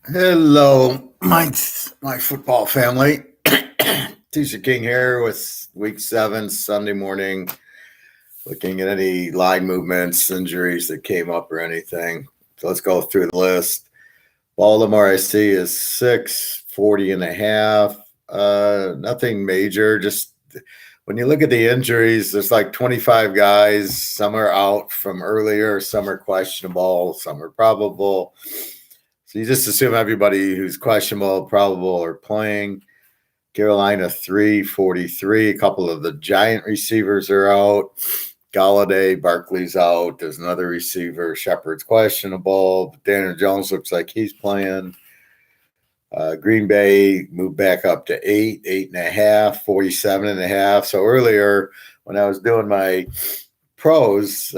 Hello, my football family. Teaserking here with week 7, Sunday morning, looking at any line movements, injuries that came up or anything. So let's go through the list. Baltimore, I see, is 640.5. Nothing major. Just when you look at the injuries, there's like 25 guys. Some are out from earlier, some are questionable, some are probable. So you just assume everybody who's questionable, probable, are playing. Carolina 343. A couple of the giant receivers are out. Galladay, Barkley's out. There's another receiver. Shepard's questionable. Daniel Jones looks like he's playing. Green Bay moved back up to 8.5, 47.5. So earlier when I was doing my pros,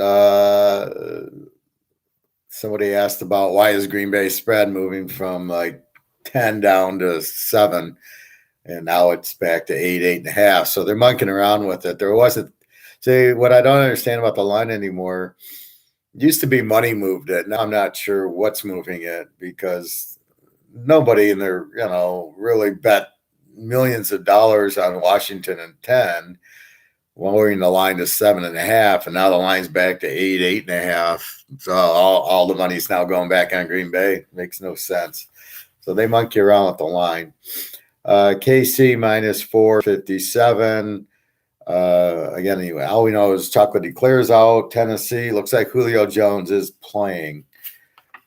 somebody asked about why is Green Bay spread moving from like 10 down to 7, and now it's back to 8.5. So they're monkeying around with it. There wasn't. See, what I don't understand about the line anymore, it used to be money moved it. Now I'm not sure what's moving it because nobody in there, really bet millions of dollars on Washington and 10, lowering the line to 7.5, and now the line's back to 8.5. So all the money's now going back on Green Bay. Makes no sense. So they monkey around with the line. KC minus 457. Again, anyway, all we know is Chocolate declares out. Tennessee looks like Julio Jones is playing.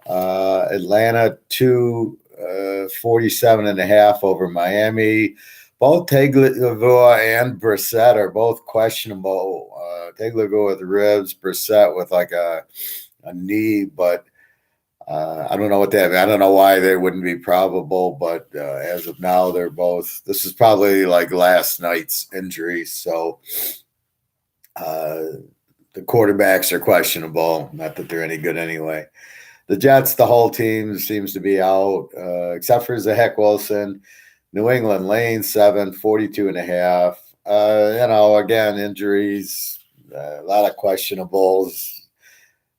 Atlanta 247.5 over Miami. Both Tagovailoa and Brissett are both questionable. Tagovailoa with ribs, Brissett with like a knee, but I don't know what they have. I don't know why they wouldn't be probable, but as of now, they're both. This is probably like last night's injuries, so the quarterbacks are questionable. Not that they're any good anyway. The Jets, the whole team seems to be out, except for Zach Wilson. New England, lane 7, 42.5. Again, injuries, a lot of questionables.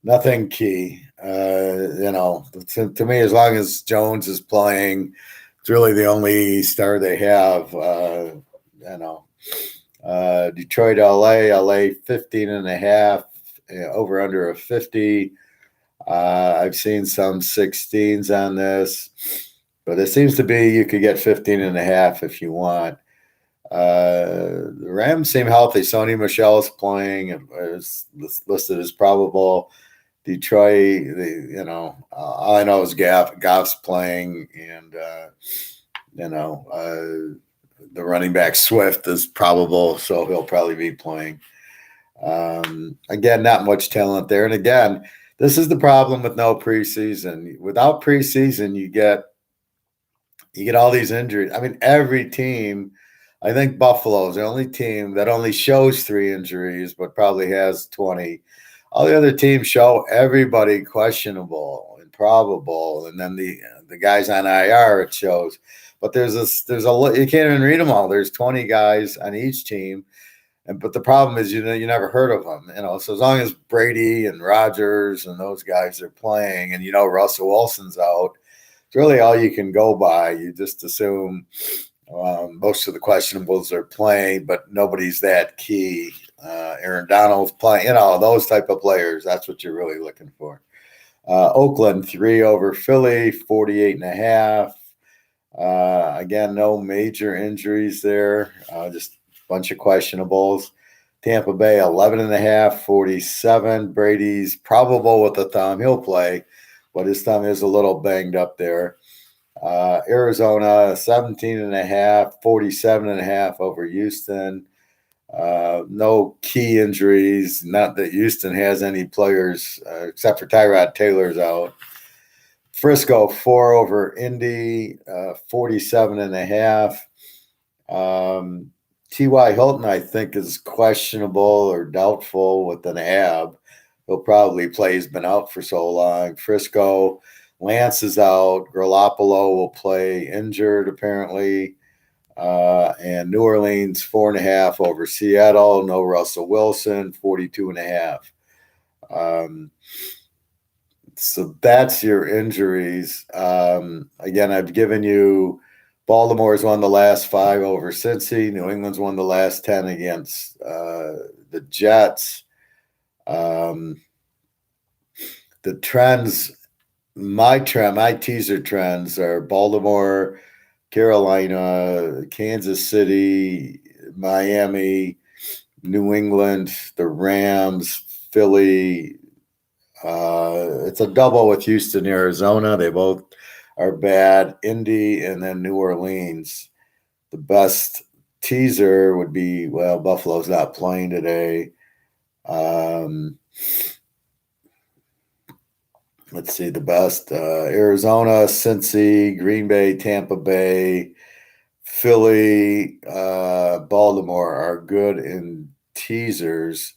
Nothing key. To me, as long as Jones is playing, it's really the only star they have. Detroit, LA 15.5, over under a 50. I've seen some 16s on this, but it seems to be you could get 15.5 if you want. The Rams seem healthy. Sony Michel is playing and is listed as probable. Detroit, all I know is Goff's playing, and the running back Swift is probable, so he'll probably be playing. Again, not much talent there, and again, this is the problem with no preseason. Without preseason, you get all these injuries. I mean, every team. I think Buffalo is the only team that only shows 3 injuries, but probably has 20. All the other teams show everybody questionable and probable, and then the guys on IR it shows. But there's a you can't even read them all. There's 20 guys on each team, but the problem is you never heard of them. So as long as Brady and Rodgers and those guys are playing, and Russell Wilson's out, it's really all you can go by. You just assume most of the questionables are playing, but nobody's that key. Aaron Donald's playing, those type of players. That's what you're really looking for. Oakland 3 over Philly, 48.5. Again, no major injuries there. Just a bunch of questionables. Tampa Bay 11.5, 47. Brady's probable with the thumb. He'll play, but his thumb is a little banged up there. Arizona 17.5, 47.5 over Houston. No key injuries. Not that Houston has any players except for Tyrod Taylor's out. Frisco 4 over Indy, 47.5. T.Y. Hilton, I think, is questionable or doubtful with an ab. He'll probably play. He's been out for so long. Frisco, Lance is out. Garoppolo will play injured, apparently. And New Orleans 4.5 over Seattle. No Russell Wilson, 42.5. So that's your injuries. Again, I've given you Baltimore's won the last 5 over Cincy. New England's won the last 10 against the Jets. The trends, my teaser trends are Baltimore, Carolina, Kansas City, Miami, New England, the Rams, Philly. It's a double with Houston, Arizona. They both are bad. Indy and then New Orleans. The best teaser would be, well, Buffalo's not playing today. Let's see, the best Arizona, Cincy, Green Bay, Tampa Bay, Philly, Baltimore are good in teasers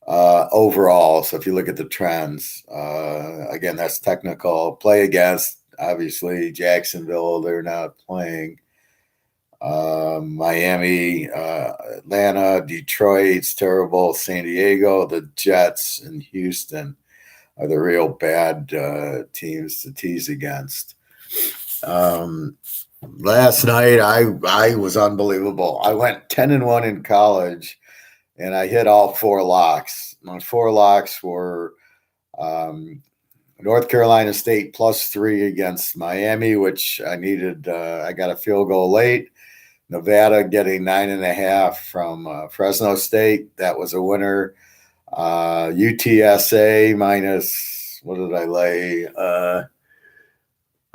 overall. So if you look at the trends, again, that's technical. Play against, obviously, Jacksonville, they're not playing. Miami, Atlanta, Detroit, it's terrible. San Diego, the Jets, and Houston are the real bad teams to tease against. Last night, I was unbelievable. I went 10-1 in college, and I hit all 4 locks. My 4 locks were North Carolina State +3 against Miami, which I needed. I got a field goal late. Nevada getting 9.5 from Fresno State. That was a winner. UTSA minus, what did I lay?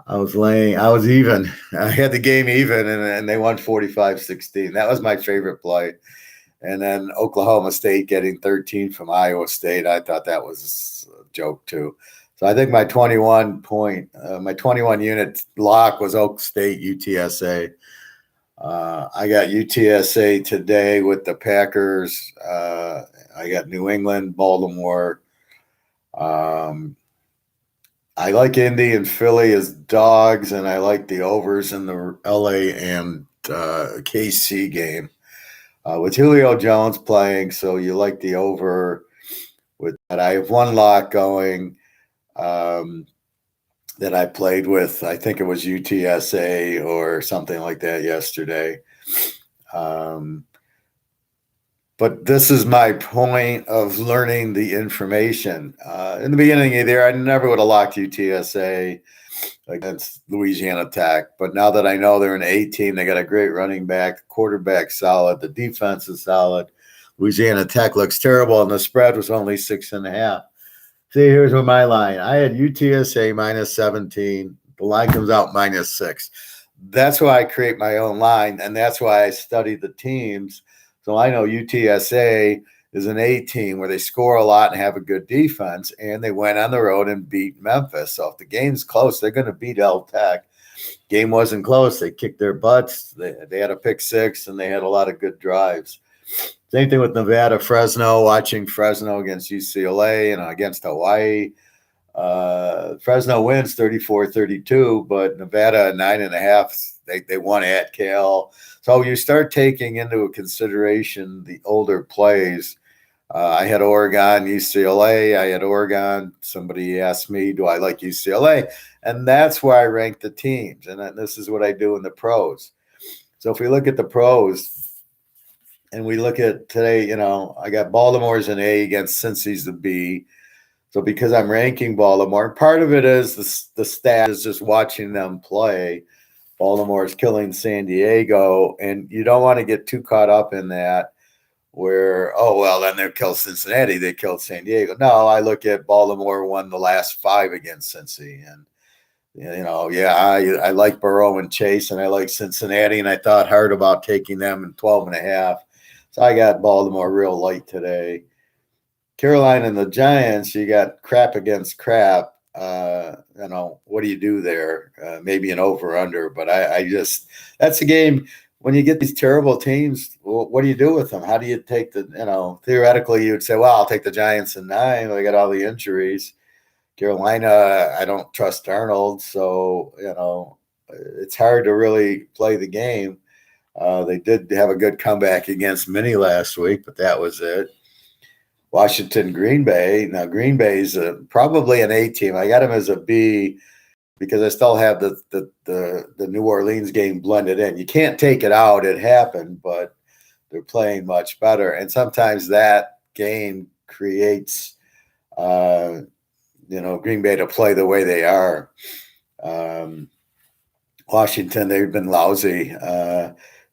I was even. I had the game even, and they won 45-16. That was my favorite play. And then Oklahoma State getting 13 from Iowa State. I thought that was a joke too. So I think my 21 unit lock was Oak State, UTSA. I got UTSA today with the Packers. I got New England, Baltimore. I like Indy and Philly as dogs, and I like the overs in the LA and KC game. With Julio Jones playing, so you like the over with that. I have one lock going that I played with. I think it was UTSA or something like that yesterday. But this is my point of learning the information. In the beginning of the year, I never would have locked UTSA against Louisiana Tech. But now that I know they're an A team, they got a great running back, the quarterback solid, the defense is solid. Louisiana Tech looks terrible, and the spread was only 6.5. See, here's where my line. I had UTSA -17. The line comes out -6. That's why I create my own line, and that's why I study the teams. So I know UTSA is an A team where they score a lot and have a good defense, and they went on the road and beat Memphis. So if the game's close, they're going to beat L Tech. Game wasn't close. They kicked their butts. They had a pick 6, and they had a lot of good drives. Same thing with Nevada, Fresno, watching Fresno against UCLA and against Hawaii. Fresno wins 34-32, but Nevada 9.5. They won at Cal. So you start taking into consideration the older plays. I had Oregon, UCLA. I had Oregon. Somebody asked me, do I like UCLA? And that's where I rank the teams. And this is what I do in the pros. So if we look at the pros, and we look at today, I got Baltimore's an A against Cincy's the B. So because I'm ranking Baltimore, part of it is the stat is just watching them play. Baltimore's killing San Diego, and you don't want to get too caught up in that where, oh, well, then they killed Cincinnati. They killed San Diego. No, I look at Baltimore won the last 5 against Cincy. And, I like Burrow and Chase, and I like Cincinnati, and I thought hard about taking them in 12.5. So I got Baltimore real light today. Carolina and the Giants, you got crap against crap. What do you do there? Maybe an over-under, but I just – that's a game – when you get these terrible teams, what do you do with them? How do you take theoretically you would say, well, I'll take the Giants in 9. They got all the injuries. Carolina, I don't trust Arnold. So, it's hard to really play the game. They did have a good comeback against Minnie last week, but that was it. Washington, Green Bay. Now, Green Bay is probably an A team. I got him as a B because I still have the New Orleans game blended in. You can't take it out. It happened, but they're playing much better. And sometimes that game creates, Green Bay to play the way they are. Washington, they've been lousy.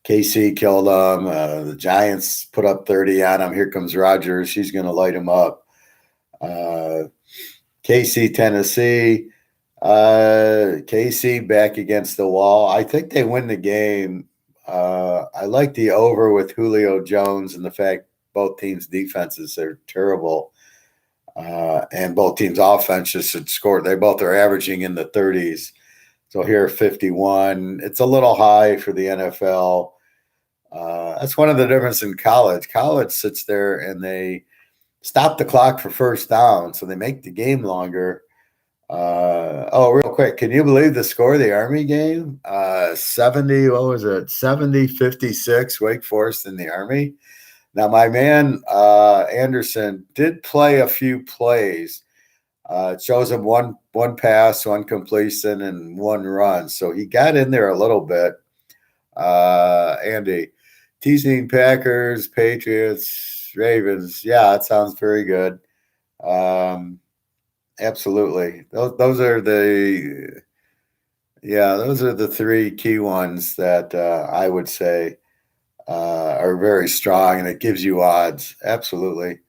KC killed them. The Giants put up 30 on them. Here comes Rodgers. He's going to light them up. KC, Tennessee. KC back against the wall. I think they win the game. I like the over with Julio Jones and the fact both teams' defenses are terrible. And both teams' offenses should score. They both are averaging in the 30s. So here, 51. It's a little high for the NFL. That's one of the differences in college. College sits there and they stop the clock for first down, so they make the game longer. Real quick, can you believe the score of the Army game? 70, what was it? 70-56, Wake Forest in the Army. Now, my man Anderson did play a few plays. It shows him one pass, one completion, and one run. So he got in there a little bit. Andy, teasing Packers, Patriots, Ravens. Yeah, that sounds very good. Absolutely. Those are the three key ones that I would say are very strong, and it gives you odds. Absolutely.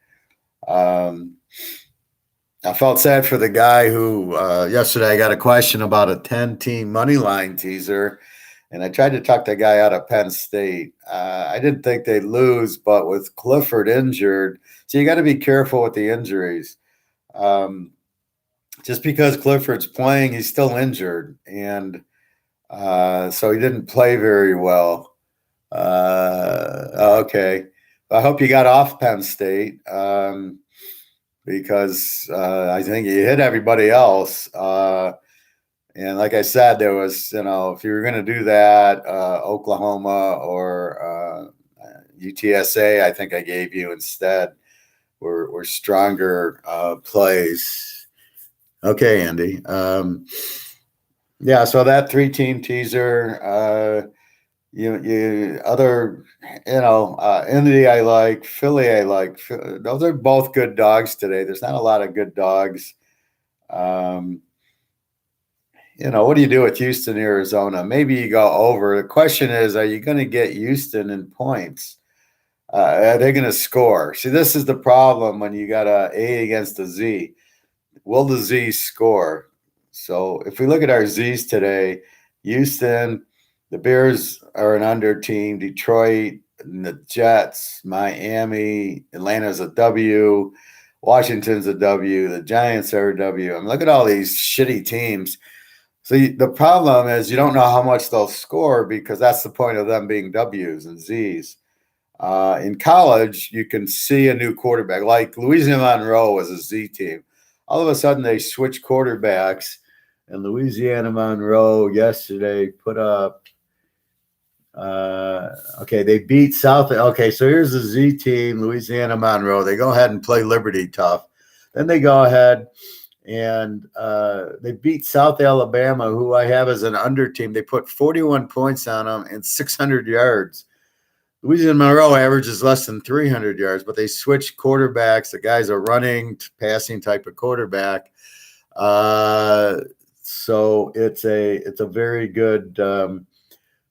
I felt sad for the guy who yesterday I got a question about a 10-team money line teaser, and I tried to talk the guy out of Penn State. I didn't think they'd lose, but with Clifford injured, so you got to be careful with the injuries. Just because Clifford's playing, he's still injured, and so he didn't play very well. Okay. I hope you got off Penn State. Because I think he hit everybody else. And like I said, there was, if you were going to do that, Oklahoma or UTSA, I think I gave you instead, were stronger plays. Okay, Andy. So that 3-team teaser, Indy I like, Philly I like. Those are both good dogs today. There's not a lot of good dogs. What do you do with Houston, Arizona? Maybe you go over. The question is, are you going to get Houston in points? Are they going to score? See, this is the problem when you got a A against a Z. Will the Z score? So if we look at our Zs today, Houston, the Bears are an under team. Detroit, and the Jets, Miami, Atlanta's a W. Washington's a W. The Giants are a W. I mean, look at all these shitty teams. So the problem is you don't know how much they'll score because that's the point of them being W's and Z's. In college, you can see a new quarterback. Like Louisiana Monroe was a Z team. All of a sudden, they switch quarterbacks, and Louisiana Monroe yesterday put up they beat South. Okay, so here's the Z team, Louisiana Monroe. They go ahead and play Liberty tough. Then they go ahead and they beat South Alabama, who I have as an under team. They put 41 points on them and 600 yards. Louisiana Monroe averages less than 300 yards, but they switched quarterbacks. The guy's a running, passing type of quarterback. So it's a very good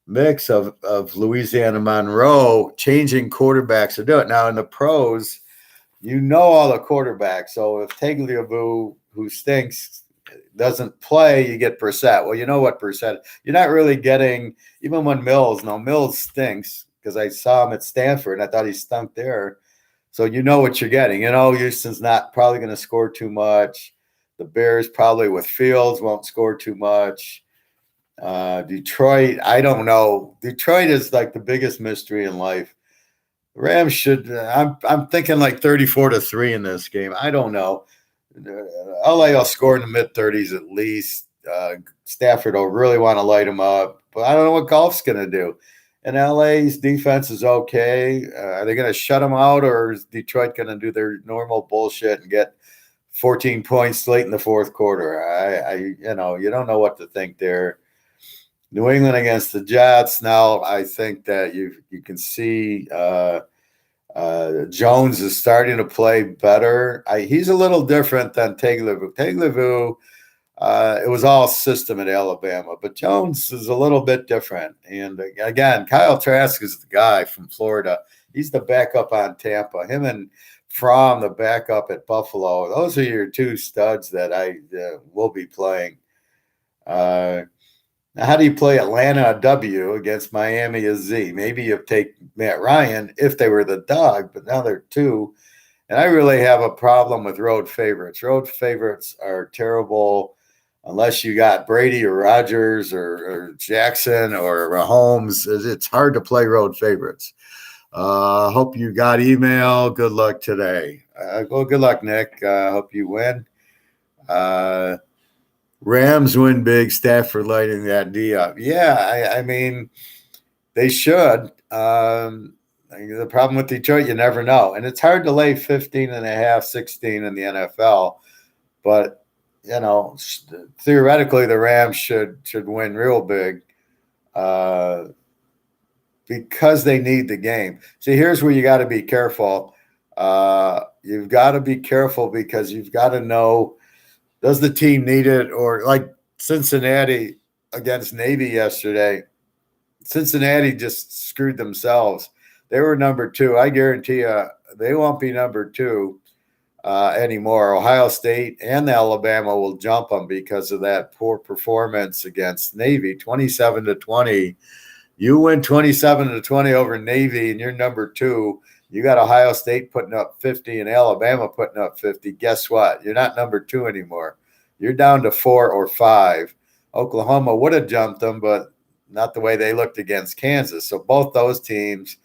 mix of Louisiana Monroe changing quarterbacks to do it. Now in the pros, all the quarterbacks. So if Tagliabue, who stinks, doesn't play, you get Brissett. Well, you know what Brissett, you're not really getting, even when Mills stinks, because I saw him at Stanford and I thought he stunk there. So you know what you're getting. Houston's not probably going to score too much. The Bears probably with Fields won't score too much. Detroit, I don't know. Detroit is like the biggest mystery in life. Rams should. I'm thinking like 34-3 in this game. I don't know. LA will score in the mid-30s at least. Stafford will really want to light them up, but I don't know what Goff's going to do. And LA's defense is okay. Are they going to shut them out, or is Detroit going to do their normal bullshit and get 14 points late in the fourth quarter? You don't know what to think there. New England against the Jets. Now, I think that you can see Jones is starting to play better. He's a little different than Tagliabue. Tagliabue, it was all system at Alabama, but Jones is a little bit different. And again, Kyle Trask is the guy from Florida. He's the backup on Tampa. Him and Fromm, the backup at Buffalo. Those are your two studs that I will be playing. Now, how do you play Atlanta a W against Miami a Z? Maybe you take Matt Ryan if they were the dog, but now they're two. And I really have a problem with road favorites. Road favorites are terrible unless you got Brady or Rodgers or Jackson or Mahomes. It's hard to play road favorites. Hope you got email. Good luck today. Well, good luck, Nick. Hope you win. Rams win big. Stafford lighting that D up. Yeah, I mean, they should. The problem with Detroit, you never know. And it's hard to lay 15.5, 16 in the NFL. But, theoretically, the Rams should win real big because they need the game. See, here's where you got to be careful. You've got to be careful because you've got to know, does the team need it? Or like Cincinnati against Navy yesterday, Cincinnati just screwed themselves. They were number 2. I guarantee you they won't be number 2 anymore. Ohio State and Alabama will jump them because of that poor performance against Navy, 27-20. You win 27-20 over Navy and you're number 2. You got Ohio State putting up 50 and Alabama putting up 50. Guess what? You're not number 2 anymore. You're down to 4 or 5. Oklahoma would have jumped them, but not the way they looked against Kansas. So both those teams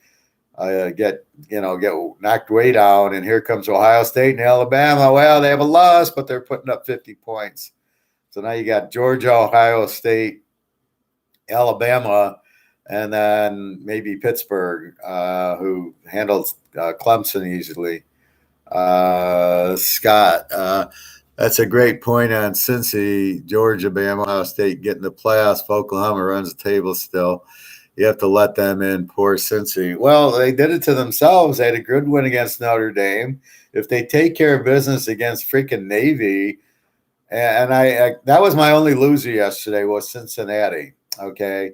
get knocked way down. And here comes Ohio State and Alabama. Well, they have a loss, but they're putting up 50 points. So now you got Georgia, Ohio State, Alabama, and then maybe Pittsburgh, who handles Clemson easily. Scott, that's a great point on Cincy, Georgia, Bama, Ohio State getting the playoffs. Oklahoma runs the table still. You have to let them in. Poor Cincy. Well, they did it to themselves. They had a good win against Notre Dame. If they take care of business against freaking Navy, and I that was my only loser yesterday was Cincinnati. Okay.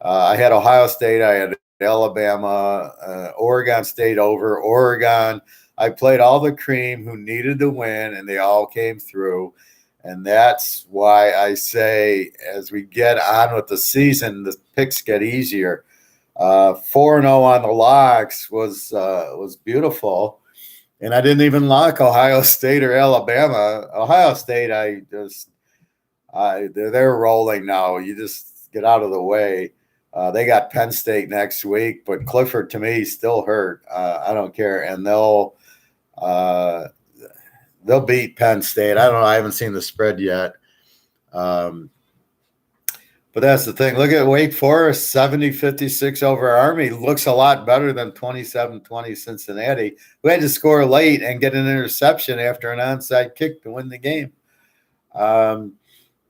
I had Ohio State. I had Alabama, Oregon State over. Oregon. I played all the cream who needed to win, and they all came through. And that's why I say as we get on with the season, the picks get easier. 4-0 on the locks was beautiful. And I didn't even lock Ohio State or Alabama. Ohio State, they're rolling now. You just get out of the way. They got Penn State next week, but Clifford to me still hurt. I don't care, and they'll beat Penn State. I don't know. I haven't seen the spread yet. But that's the thing. Look at Wake Forest, 70-56 over Army. Looks a lot better than 27-20 Cincinnati, who had to score late and get an interception after an onside kick to win the game.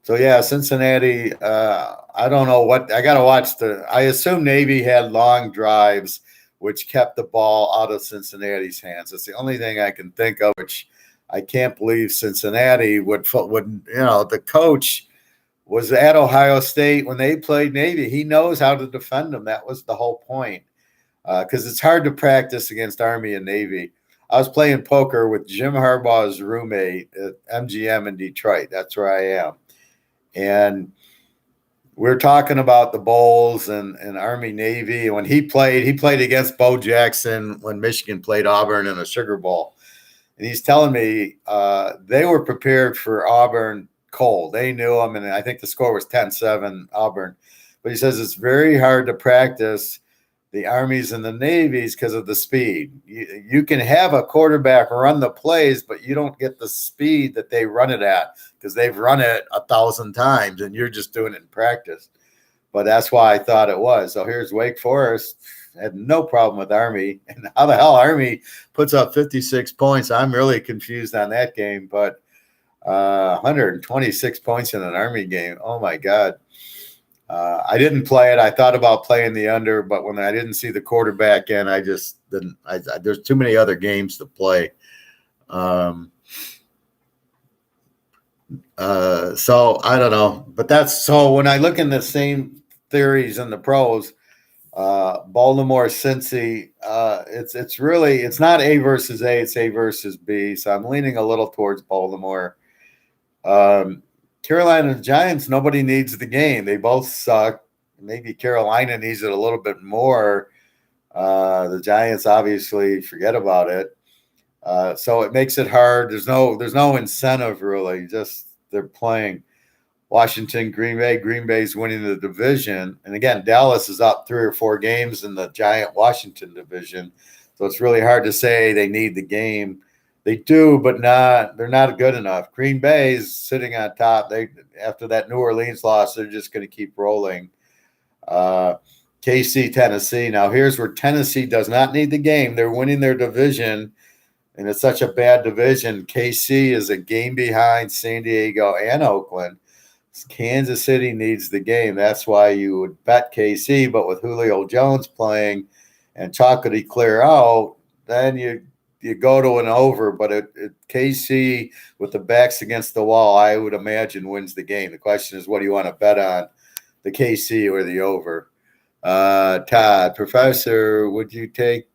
So, yeah, Cincinnati, I don't know what – I got to watch I assume Navy had long drives, which kept the ball out of Cincinnati's hands. That's the only thing I can think of, which I can't believe Cincinnati would the coach was at Ohio State when they played Navy. He knows how to defend them. That was the whole point because it's hard to practice against Army and Navy. I was playing poker with Jim Harbaugh's roommate at MGM in Detroit. That's where I am. And we're talking about the bowls and Army Navy. When he played against Bo Jackson when Michigan played Auburn in a Sugar Bowl. And he's telling me they were prepared for Auburn cold. They knew him, and I think the score was 10-7 Auburn. But he says it's very hard to practice the Armies and the Navies because of the speed. You can have a quarterback run the plays, but you don't get the speed that they run it at because they've run it 1,000 times, and you're just doing it in practice. but that's why I thought it was. So here's Wake Forest. Had no problem with Army. And how the hell Army puts up 56 points? I'm really confused on that game, but 126 points in an Army game. Oh, my God. I didn't play it. I thought about playing the under, but when I didn't see the quarterback in, I just didn't. There's too many other games to play. So I don't know, but that's so when I look in the same theories in the pros, Baltimore, Cincy, it's not A versus A, it's A versus B. So I'm leaning a little towards Baltimore. Carolina Giants, nobody needs the game. They both suck. Maybe Carolina needs it a little bit more. The Giants obviously forget about it. So it makes it hard. There's no incentive really. Just they're playing Washington, Green Bay. Green Bay's winning the division. And again, Dallas is up 3 or 4 games in the Giant Washington division. So it's really hard to say they need the game. They do, but they're not good enough. Green Bay's sitting on top. After that New Orleans loss, they're just going to keep rolling. KC, Tennessee. Now here's where Tennessee does not need the game. They're winning their division. And it's such a bad division. KC is a game behind San Diego and Oakland. Kansas City needs the game. That's why you would bet KC. But with Julio Jones playing and Chocolatey clear out, then you go to an over. But KC with the backs against the wall, I would imagine wins the game. The question is, what do you want to bet on, the KC or the over? Todd, Professor, would you take?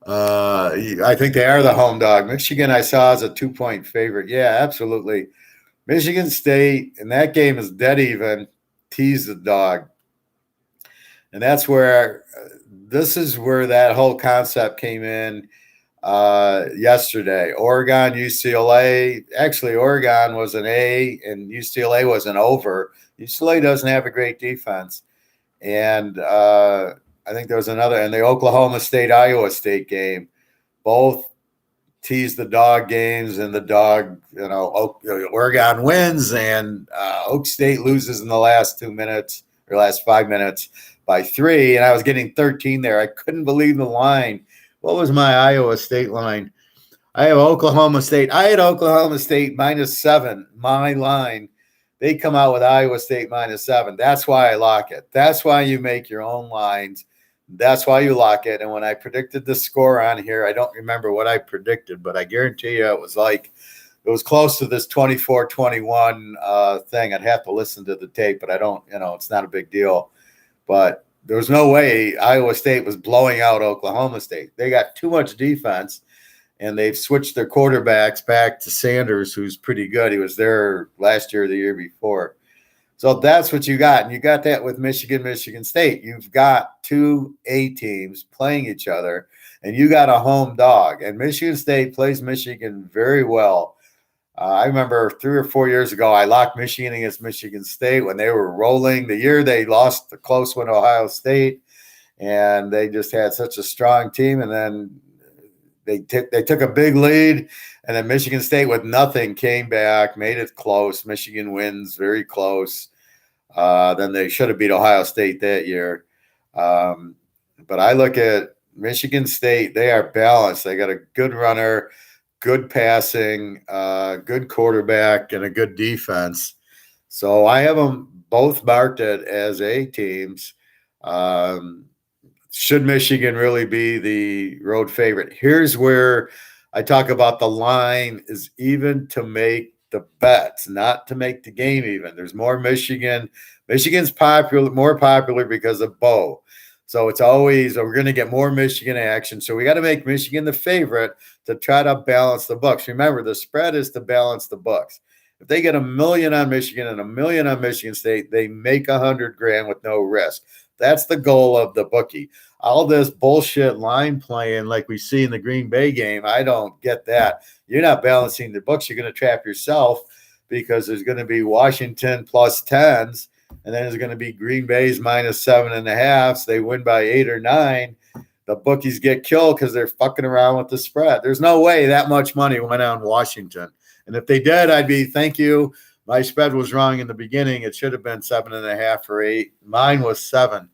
I think they are the home dog. Michigan, I saw as a 2-point favorite. Yeah, absolutely. Michigan State, and that game is dead even. Tease the dog. And that's where this is where that whole concept came in yesterday. Oregon, UCLA. Actually, Oregon was an A and UCLA was an over. UCLA doesn't have a great defense. And I think there was another, and the Oklahoma State, Iowa State game, both tease the dog games, and the dog, Oregon wins, and Oak State loses in the last 2 minutes or last 5 minutes by 3. And I was getting 13 there. I couldn't believe the line. What was my Iowa State line? I have Oklahoma State. I had Oklahoma State -7, my line. They come out with Iowa State -7. That's why I lock it. That's why you make your own lines. That's why you lock it. And when I predicted the score on here, I don't remember what I predicted, but I guarantee you it was close to this 24-21 thing. I'd have to listen to the tape, but I don't, it's not a big deal. But there was no way Iowa State was blowing out Oklahoma State. They got too much defense, and they've switched their quarterbacks back to Sanders, who's pretty good. He was there last year or the year before. So that's what you got. And you got that with Michigan State. You've got 2 A teams playing each other, and you got a home dog. And Michigan State plays Michigan very well. I remember 3 or 4 years ago, I locked Michigan against Michigan State when they were rolling. The year they lost the close one to Ohio State, and they just had such a strong team. And then they took a big lead, and then Michigan State with nothing came back, made it close. Michigan wins very close. Then they should have beat Ohio State that year. But I look at Michigan State, they are balanced. They got a good runner, good passing, good quarterback, and a good defense. So I have them both marked it as A teams. Should Michigan really be the road favorite? Here's where I talk about the line is even to make the bets, not to make the game even. There's more Michigan. Michigan's more popular because of Bo. So it's always, we're going to get more Michigan action. So we got to make Michigan the favorite to try to balance the books. Remember, the spread is to balance the books. If they get $1 million on Michigan and $1 million on Michigan State, they make $100,000 with no risk. That's the goal of the bookie. All this bullshit line playing like we see in the Green Bay game, I don't get that. You're not balancing the books. You're going to trap yourself because there's going to be Washington +10s, and then there's going to be Green Bay's -7.5. So they win by 8 or 9. The bookies get killed because they're fucking around with the spread. There's no way that much money went on Washington. And if they did, I'd be, thank you. My spread was wrong in the beginning. It should have been 7.5 or 8. Mine was 7.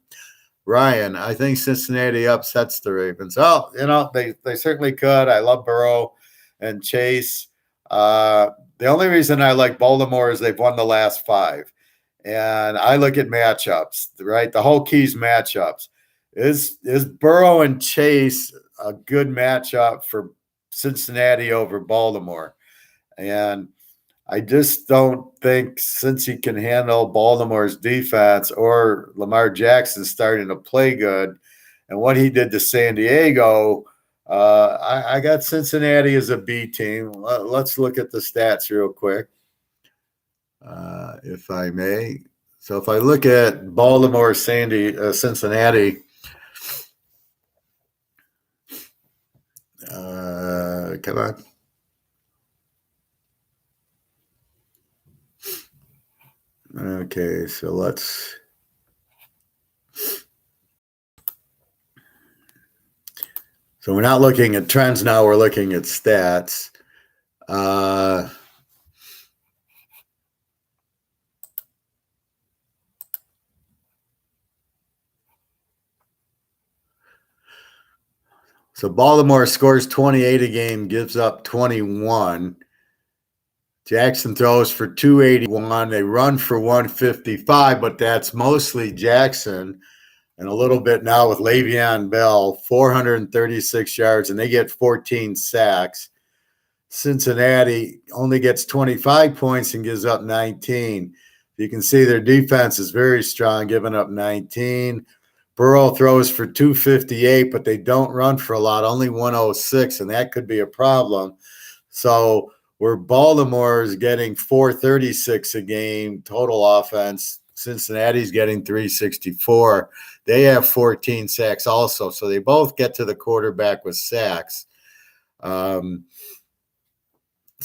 Ryan, I think Cincinnati upsets the Ravens. Oh, they certainly could. I love Burrow and Chase. The only reason I like Baltimore is they've won the last 5. And I look at matchups, right? The whole key is matchups. Is Burrow and Chase a good matchup for Cincinnati over Baltimore? And I just don't think since he can handle Baltimore's defense or Lamar Jackson starting to play good and what he did to San Diego, I got Cincinnati as a B team. Let's look at the stats real quick, if I may. So if I look at Baltimore, Cincinnati, come on. Okay, so let's. So we're not looking at trends now. We're looking at stats. So Baltimore scores 28 a game, gives up 21. Jackson throws for 281. They run for 155, but that's mostly Jackson. And a little bit now with Le'Veon Bell, 436 yards, and they get 14 sacks. Cincinnati only gets 25 points and gives up 19. You can see their defense is very strong, giving up 19. Burrow throws for 258, but they don't run for a lot, only 106, and that could be a problem. So where Baltimore is getting 436 a game total offense, Cincinnati's getting 364. They have 14 sacks also, so they both get to the quarterback with sacks. So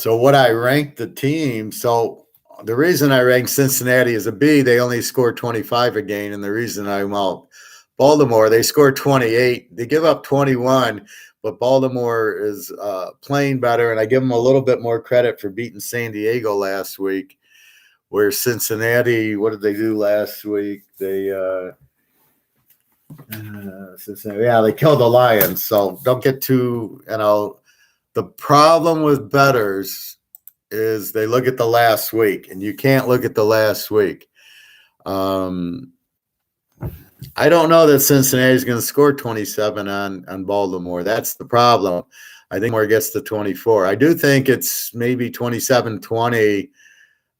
what I ranked the team, so the reason I ranked Cincinnati as a B, they only scored 25 a game, and the reason Baltimore, they scored 28. They give up 21, but Baltimore is playing better, and I give them a little bit more credit for beating San Diego last week, where Cincinnati, what did they do last week? They they killed the Lions. So don't get too, the problem with bettors is they look at the last week, and you can't look at the last week. I don't know that Cincinnati is going to score 27 on Baltimore. That's the problem. I think Baltimore gets to 24. I do think it's maybe 27-20.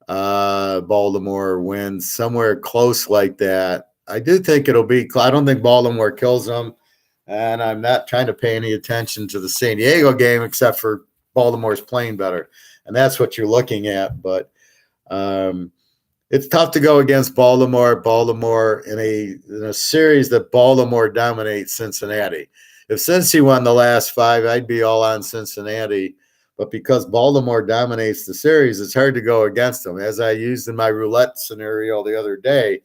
Baltimore wins somewhere close like that. I do think it'll be. I don't think Baltimore kills them, and I'm not trying to pay any attention to the San Diego game except for Baltimore's playing better, and that's what you're looking at. But it's tough to go against Baltimore. Baltimore in a series that Baltimore dominates Cincinnati. If Cincy won the last 5, I'd be all on Cincinnati. But because Baltimore dominates the series, it's hard to go against them. As I used in my roulette scenario the other day,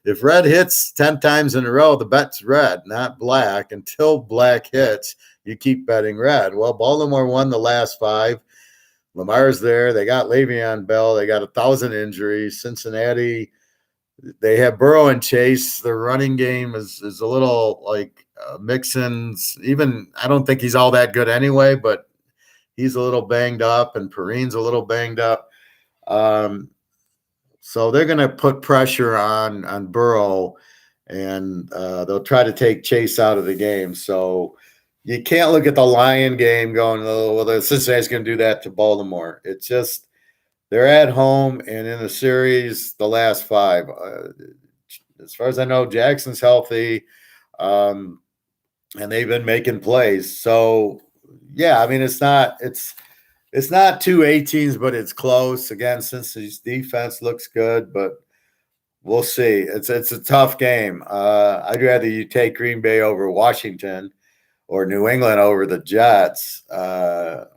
if red hits 10 times in a row, the bet's red, not black. Until black hits, you keep betting red. Well, Baltimore won the last 5. Lamar's there. They got Le'Veon Bell. They got 1,000 injuries. Cincinnati, they have Burrow and Chase. Their running game is a little like Mixon's. Even I don't think he's all that good anyway, but he's a little banged up, and Perrine's a little banged up. So they're going to put pressure on Burrow, and they'll try to take Chase out of the game. So you can't look at the Lion game going, oh, well, Cincinnati's going to do that to Baltimore. It's just they're at home, and in the series, the last 5. As far as I know, Jackson's healthy, and they've been making plays. So, yeah, I mean, it's not 2 18s, but it's close. Again, Cincinnati's defense looks good, but we'll see. It's a tough game. I'd rather you take Green Bay over Washington or New England over the Jets. So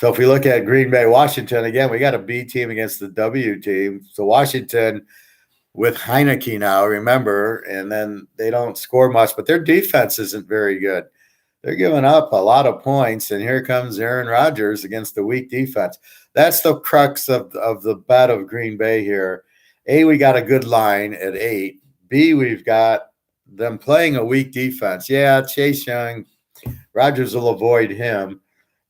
if we look at Green Bay, Washington, again, we got a B team against the W team. So Washington with Heineke now, remember, and then they don't score much, but their defense isn't very good. they're giving up a lot of points, and here comes Aaron Rodgers against the weak defense. That's the crux of the bet of Green Bay here. A, we got a good line at 8. B, we've got them playing a weak defense. Yeah, Chase Young, Rodgers will avoid him.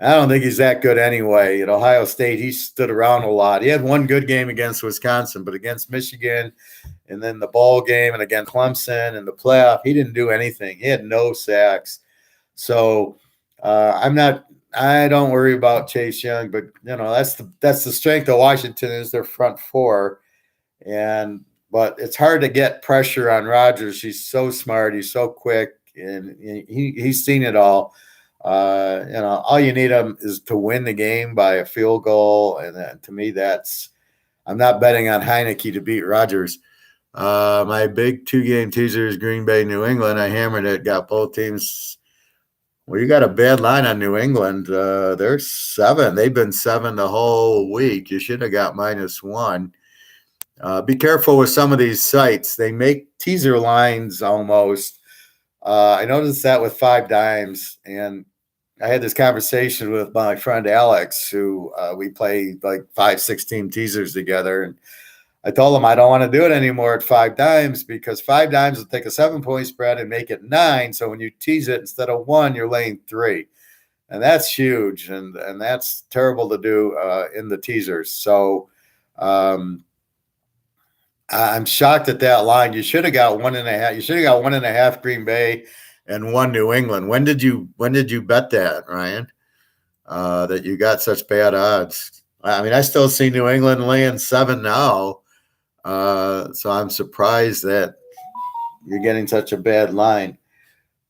I don't think he's that good anyway. At Ohio State, he stood around a lot. He had one good game against Wisconsin, but against Michigan and then the bowl game and against Clemson and the playoff, he didn't do anything. He had no sacks. So I don't worry about Chase Young, but that's the strength of Washington is their front four. But it's hard to get pressure on Rodgers. He's so smart. He's so quick, and he's seen it all. All you need him is to win the game by a field goal, and then, to me, I'm not betting on Heineke to beat Rodgers. My big 2-game teaser is Green Bay, New England. I hammered it, got both teams. Well, you got a bad line on New England. They're 7. They've been 7 the whole week. You should have got -1. Be careful with some of these sites. They make teaser lines almost. I noticed that with 5 Dimes, and I had this conversation with my friend Alex, who we play like 5-6 team teasers together. And I told him I don't want to do it anymore at 5 Dimes because 5 Dimes will take a 7-point spread and make it 9. So when you tease it, instead of 1, you're laying 3. And that's huge. And that's terrible to do in the teasers. So I'm shocked at that line. You should have got 1.5. You should have got 1.5 Green Bay and 1 New England. When did you bet that, Ryan? That you got such bad odds? I mean, I still see New England laying 7 now. So I'm surprised that you're getting such a bad line.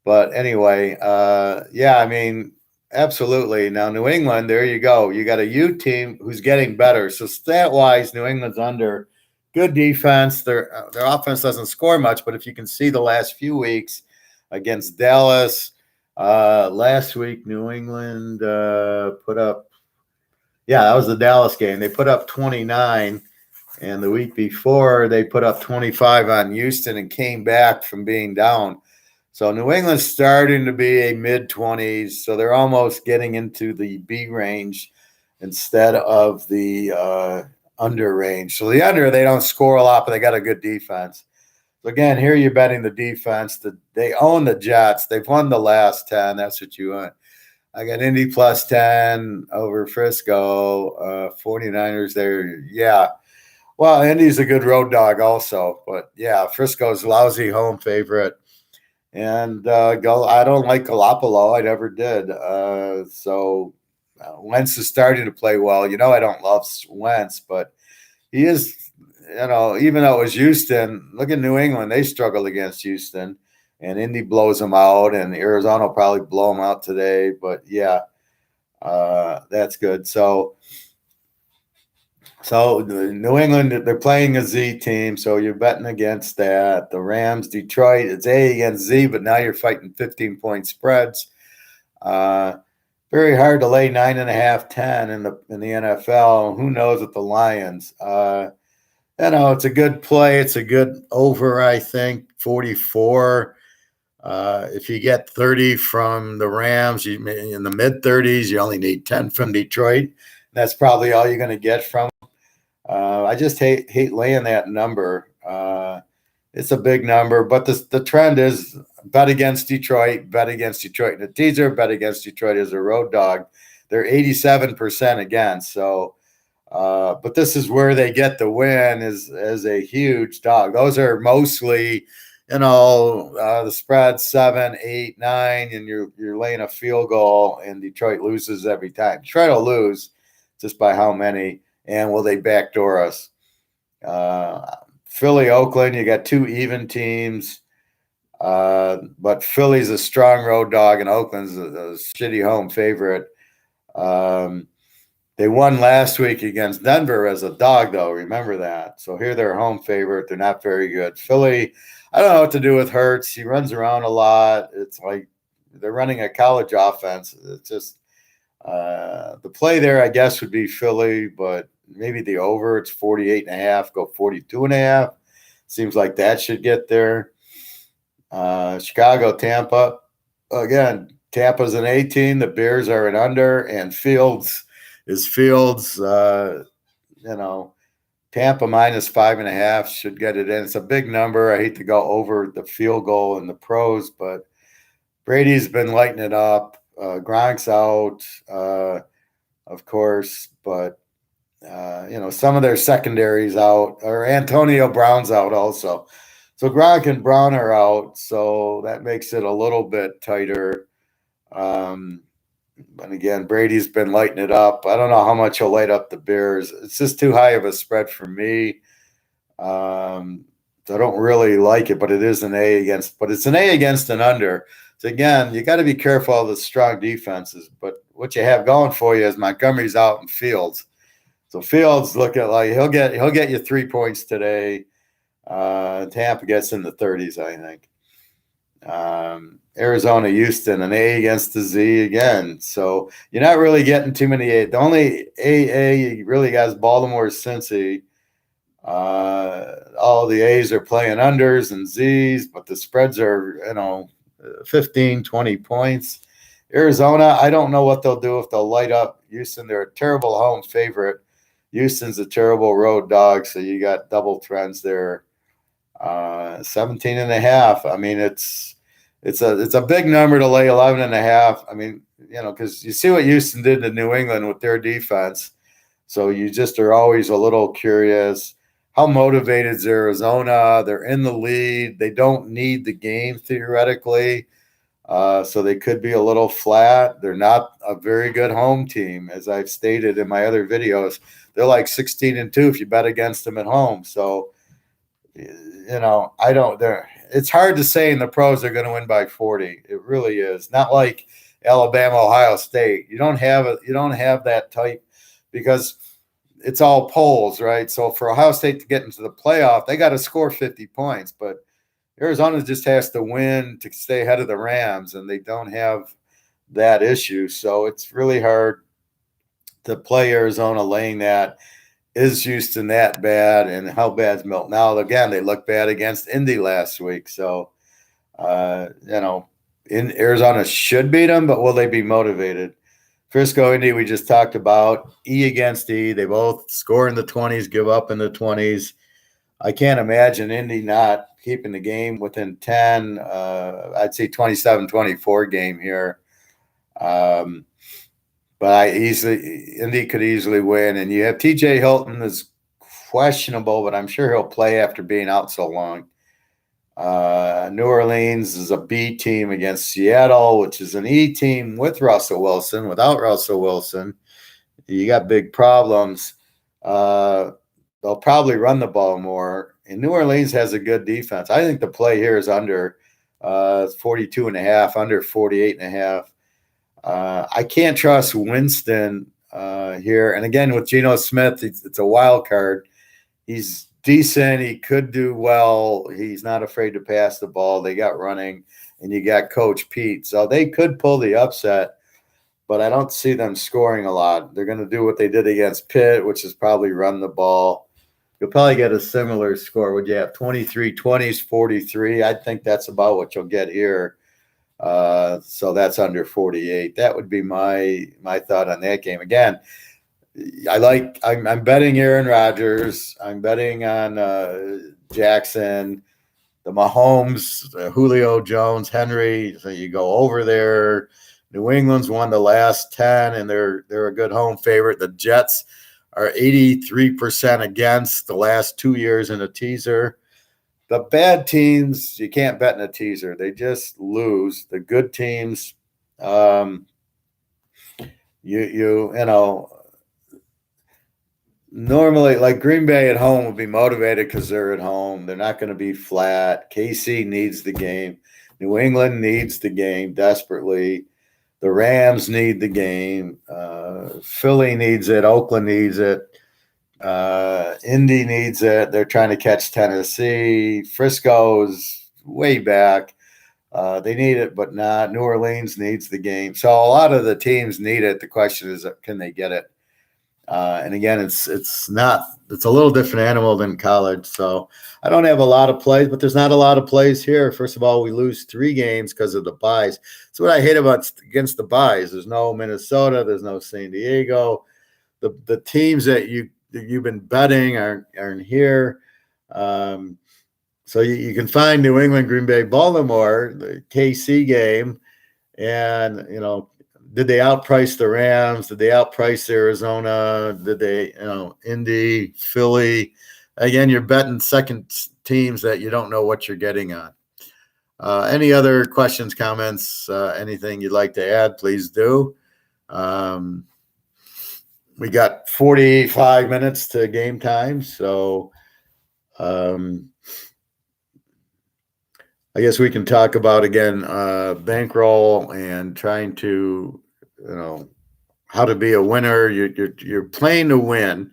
But anyway, I mean, absolutely. Now, New England, there you go. You got a U team who's getting better. So stat-wise, New England's under. Good defense. Their offense doesn't score much, but if you can see the last few weeks against Dallas, last week New England put up. Yeah, that was the Dallas game. They put up 29, and the week before they put up 25 on Houston and came back from being down. So New England's starting to be a mid-20s, so they're almost getting into the B range instead of the under range. So the under, they don't score a lot, but they got a good defense. So again, here you're betting the defense. They own the Jets. They've won the last 10. That's what you want. I got Indy +10 over Frisco. 49ers there. Yeah. Well, Indy's a good road dog also. But, yeah, Frisco's lousy home favorite. And I don't like Garoppolo. I never did. Wentz is starting to play well. I don't love Wentz, but he is, even though it was Houston, look at New England. They struggled against Houston, and Indy blows them out, and Arizona will probably blow them out today. But, yeah, that's good. So New England, they're playing a Z team, so you're betting against that. The Rams, Detroit, it's A against Z, but now you're fighting 15-point spreads. Very hard to lay 9.5, 10 in the NFL. Who knows with the Lions? It's a good play. It's a good over, I think, 44. If you get 30 from the Rams, in the mid-30s, you only need 10 from Detroit. That's probably all you're going to get from them. I just hate laying that number. It's a big number, but the trend is bet against Detroit in the teaser, bet against Detroit as a road dog. They're 87% against. So, but this is where they get the win as a huge dog. Those are mostly, the spread 7, 8, 9, and you're laying a field goal, and Detroit loses every time. Detroit will lose just by how many, and will they backdoor us? Philly, Oakland, you got 2 even teams. But Philly's a strong road dog, and Oakland's a shitty home favorite. They won last week against Denver as a dog, though. Remember that. So here they're home favorite. They're not very good. Philly, I don't know what to do with Hurts. He runs around a lot. It's like they're running a college offense. It's just the play there, I guess, would be Philly, but maybe the over. It's 48.5. Go 42.5. Seems like that should get there. Chicago, Tampa. Again, Tampa's an A team. The Bears are an under, and Fields is Fields. Tampa minus 5.5 should get it in. It's a big number. I hate to go over the field goal and the pros, but Brady's been lighting it up. Gronk's out, of course, but some of their secondaries out, or Antonio Brown's out also. So Gronk and Brown are out, so that makes it a little bit tighter. But again, Brady's been lighting it up. I don't know how much he'll light up the Bears. It's just too high of a spread for me. So I don't really like it, but it is an A against. But it's an A against an under. So again, you got to be careful of the strong defenses. But what you have going for you is Montgomery's out in Fields. So Fields looking like he'll get you 3 points today. Tampa gets in the 30s, I think. Arizona, Houston, an A against the Z again. So you're not really getting too many A. The only AA you really got is Baltimore, Cincy. All the A's are playing unders and Z's, but the spreads are, 15, 20 points. Arizona, I don't know what they'll do if they'll light up Houston. They're a terrible home favorite. Houston's a terrible road dog, so you got double trends there. 17.5. I mean, it's a big number to lay 11.5. I mean, because you see what Houston did to New England with their defense. So you just are always a little curious. How motivated is Arizona? They're in the lead. They don't need the game theoretically. So they could be a little flat. They're not a very good home team, as I've stated in my other videos. They're like 16-2 if you bet against them at home. So, it's hard to say in the pros they're going to win by 40. It really is. Not like Alabama, Ohio State. You don't have that type because it's all polls, right? So for Ohio State to get into the playoff, they got to score 50 points, but Arizona just has to win to stay ahead of the Rams, and they don't have that issue. So it's really hard to play Arizona laying that. Is Houston that bad, and how bad's Milton? Now, again, they look bad against Indy last week. So, in Arizona should beat them, but will they be motivated? Frisco, Indy, we just talked about. E against E. They both score in the 20s, give up in the 20s. I can't imagine Indy not keeping the game within 10. I'd say 27-24 game here. But Indy could easily win. And you have TJ Hilton is questionable, but I'm sure he'll play after being out so long. New Orleans is a B team against Seattle, which is an E team with Russell Wilson. Without Russell Wilson, you got big problems. They'll probably run the ball more. And New Orleans has a good defense. I think the play here is under 42.5, under 48.5. I can't trust Winston here. And again, with Geno Smith, it's a wild card. He's decent. He could do well. He's not afraid to pass the ball. They got running, and you got Coach Pete. So they could pull the upset, but I don't see them scoring a lot. They're going to do what they did against Pitt, which is probably run the ball. You'll probably get a similar score. Would you have 23-20s, 43? I think that's about what you'll get here. So that's under 48. That would be my thought on that game. Again, I'm betting Aaron Rodgers. I'm betting on Jackson, the Mahomes, Julio Jones, Henry. So you go over there. New England's won the last 10, and they're a good home favorite. The Jets are 83% against the last 2 years in a teaser. The bad teams, you can't bet in a teaser. They just lose. The good teams, normally, like Green Bay at home will be motivated because they're at home. They're not going to be flat. KC needs the game. New England needs the game desperately. The Rams need the game. Philly needs it. Oakland needs it. Indy needs it. They're trying to catch Tennessee. Frisco's way back. They need it, but not. New Orleans needs the game. So a lot of the teams need it. The question is, can they get it? And again, it's a little different animal than college. So I don't have a lot of plays, but there's not a lot of plays here. First of all, we lose 3 games because of the buys. That's what I hate about against the buys. There's no Minnesota, there's no San Diego. The teams that you've been betting aren't here. So you can find New England, Green Bay, Baltimore, the KC game, and did they outprice the Rams? Did they outprice Arizona? Did they, Indy, Philly? Again, you're betting second teams that you don't know what you're getting on. Any other questions, comments, anything you'd like to add, please do. We got 45 minutes to game time, so I guess we can talk about, again, bankroll and trying to, how to be a winner. You're playing to win.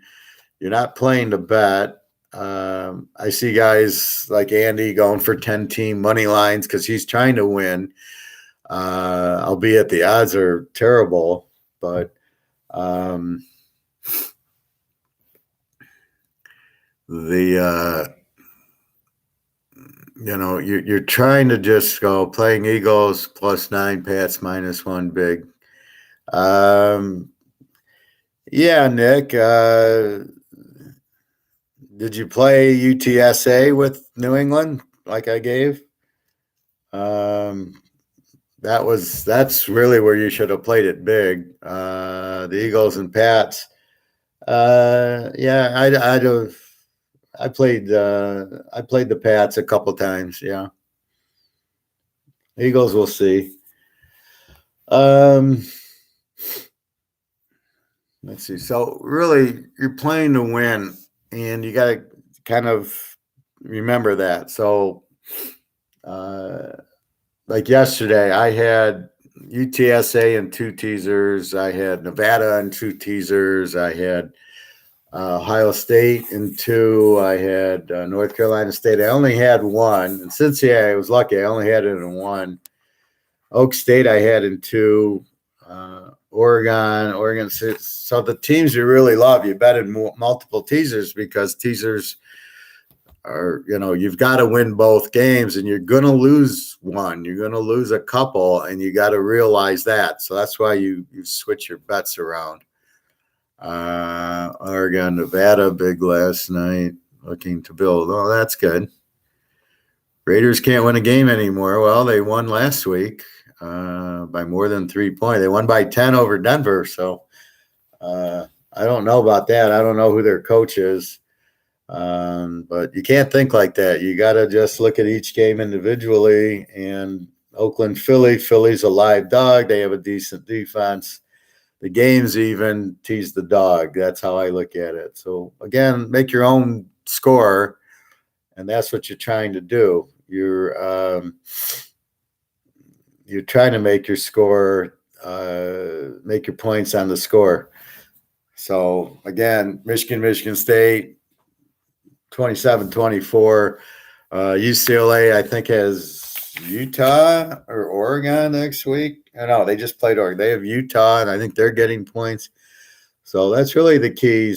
You're not playing to bet. I see guys like Andy going for 10-team money lines because he's trying to win, albeit the odds are terrible. But you're trying to just go playing Eagles +9, Pats -1 big. Yeah, Nick. Did you play UTSA with New England like I gave? That's really where you should have played it big. The Eagles and Pats. Yeah, I played the Pats a couple times. Yeah, Eagles, we'll see. Let's see. So really, you're playing to win, and you got to kind of remember that. So, like yesterday, I had UTSA and 2 teasers. I had Nevada and 2 teasers. I had Ohio State in 2. I had North Carolina State. I only had 1. And Cincinnati, I was lucky. I only had it in 1. Oak State, I had in 2. Oregon. So the teams you really love, you bet in multiple teasers because teasers are, you've got to win both games and you're going to lose one. You're going to lose a couple and you got to realize that. So that's why you switch your bets around. Oregon, Nevada, big last night, looking to build. Oh, that's good. Raiders can't win a game anymore. Well, they won last week by more than 3 points. They won by 10 over Denver. So I don't know about that. I don't know who their coach is. But you can't think like that. You got to just look at each game individually. And Oakland, Philly's a live dog. They have a decent defense. The game's even, tease the dog. That's how I look at it. So, again, make your own score, and that's what you're trying to do. You're trying to make your score, make your points on the score. So, again, Michigan State, 27-24. UCLA, I think, has Utah or Oregon next week. No, they just played Oregon. They have Utah, and I think they're getting points. So that's really the keys.